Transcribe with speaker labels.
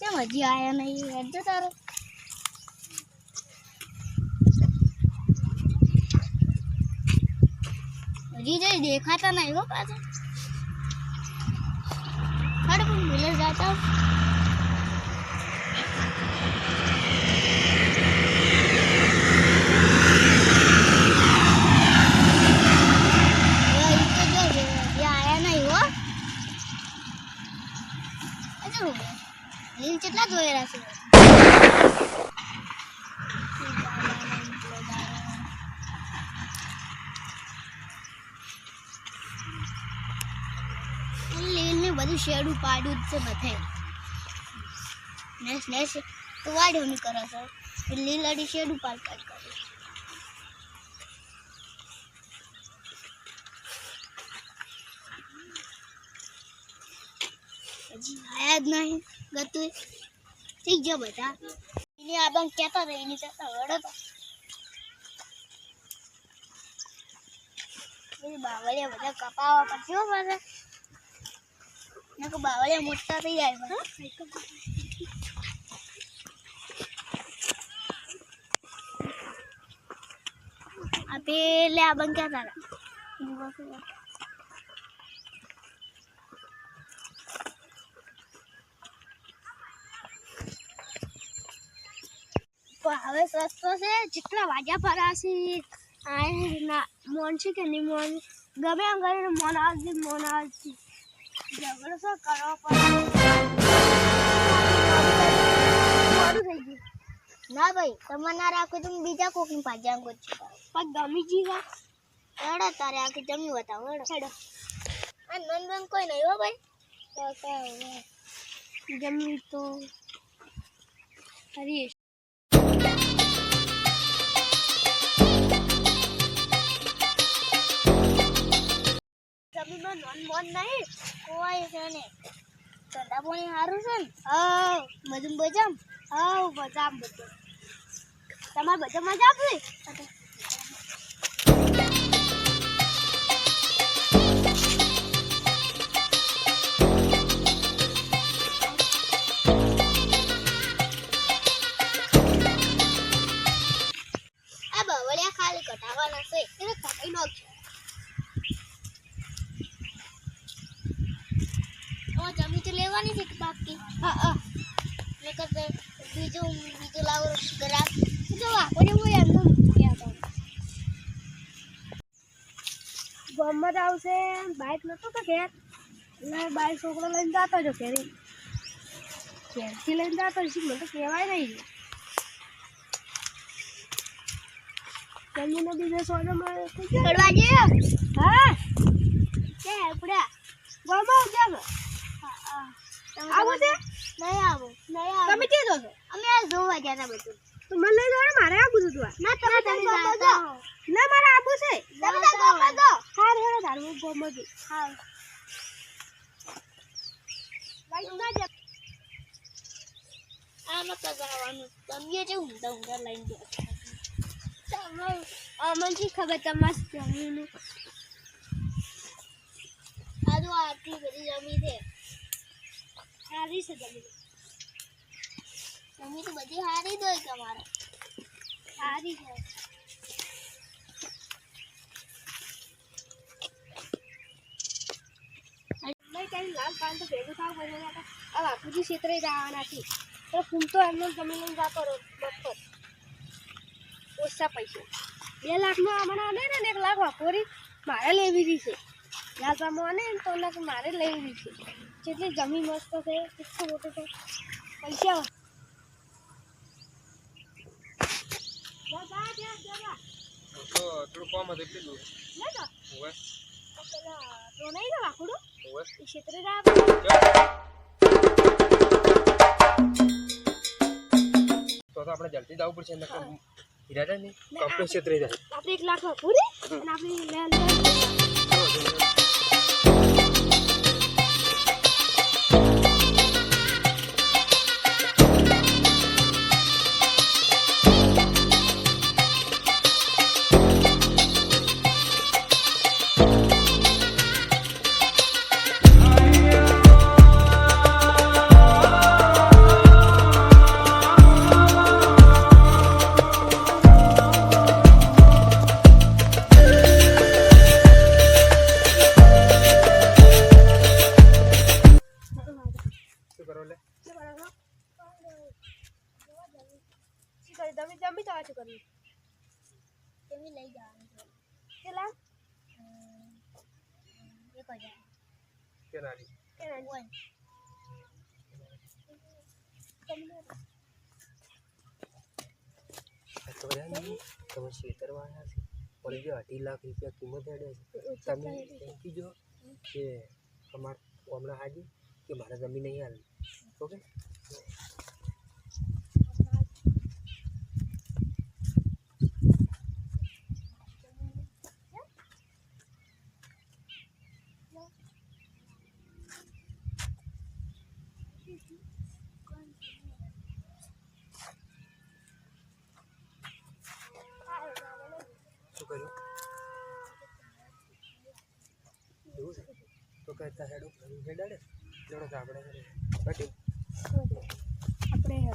Speaker 1: કેમ હજી આયા નહીં? હેડજો તારો હજી જઈ દેખાતા નહીં હો પાછા. હડ પણ મિલર જાતા લીલ કેટલા જોઈ રહ્યા છે? લીલ ને બધું શેડું પાડ્યું છે બધે. નેસ નેસ તો વાડ્યો નહીં કરે છે. લીલ અડી શેડું પાડ પાડ કરે. હજી આયા જ નહીં ગતું થઈ ગયો બધા. એને આ બંધ કહેતા હતા એની કરતા વડો તો બાવળિયા બધા કપાવા પડશે હો પાછા. બાવળિયા મોટા થઈ જાય. આ પેલે આ બંધ કહેતા હતા હવે સસ્તો છે. જેટલા વાગ્યા ફરાશે મોન છે કે નહીં મોન ગમે એમ કરીને મોન આવશે ઝઘડો શું કરવો પડે. થઈ ગયું ના ભાઈ તમે ના રાખો તો બીજા કોકની પાછા પણ ગમી જી હેડો તારે આખી જમી બતાવો. હેડો આ નંદન કોઈ નહીં હો ભાઈ. જમી તો હરીશ જમીનમાં નોન મોન નહીં કોઈ છે ને. ધંધા પાણી સારું છે ને? હા બધું બજામ. હા બજામ બધું તમારે બધા મજા આપે. આ બવળિયા ખાલી કટાવાના છે એને કાઢી નાખજો. જમી તો લેવાની છે બાકી. હા બીજું લાવો ગ્રાફ જો આપણે હોય એમનો મૂક્યા હતા. ગમત આવશે બાઇક નતો તો ઘેર એટલે બાઇક છોકરો લઈને જતો જો ઘેરથી લઈને જતો મને તો કહેવાય નહીં. જમીને બીજો સોનામાં ચડવા જઈએ. હા કે પડ્યા ગમત જાવ. આવું છે નહીં આવું તમે કે દો અમે આ જોવા ગયા હતા બધું તો મને લઈ જાવ. મારે આવું છે ના તમે ના મારે આવું છે તમે તો ગમો દો. હા રે ધારું ગમો દો. હા લાઈક ના જ આ મત જવાનું તમે જે ઊંધા લઈને દો. તમે અમનજી ખબર તમાસ જમીનું આ જો આટલી બધી જમી છે. સારી છે જમીન તો બધી સારી દોય તમારે સારી છે. લાલ પાન તો ભેગું થાવ પડે. હવે બાપુજી ક્ષેત્રે જવાના છે તો ફૂલ તો એમને જમીન જતો રહો બપોર ઓછા પૈસા 2 લાખમાં હમણાં ને 1 લાખ વાપરી મારે લેવી છે. યાદમાં ને તો મારે લેવી છે. જેટલી જમીન મસ્ત છે કેટલું મોટું છે પૈસા
Speaker 2: થોડું કામ હતું એટલું
Speaker 1: તો નહીં ને વાકડું એ ક્ષેત્રે
Speaker 2: તો આપણે જલ્દી જવું પડશે હીરા ને કંપની ક્ષેત્રે જાય.
Speaker 1: આપણે 1 લાખ વાપરી અને આપણે લેવા શું કરવું તમે લઈ જવાનું છે કેટલા 1000
Speaker 2: કે નાની
Speaker 1: કેના બોલ
Speaker 2: તો નહીં તમે છેતરવાના છે પણ જે 2.5 લાખ રૂપિયા કિંમત હેડે છે તમે એમ કીજો કે અમાર હમણાં હાજી કે મારા જમીન નહીં હાલ ઓકે શું કર્યું એવું છે તો કહેતા હેડો હેડાડે જોડો તો આપણે
Speaker 1: આપણે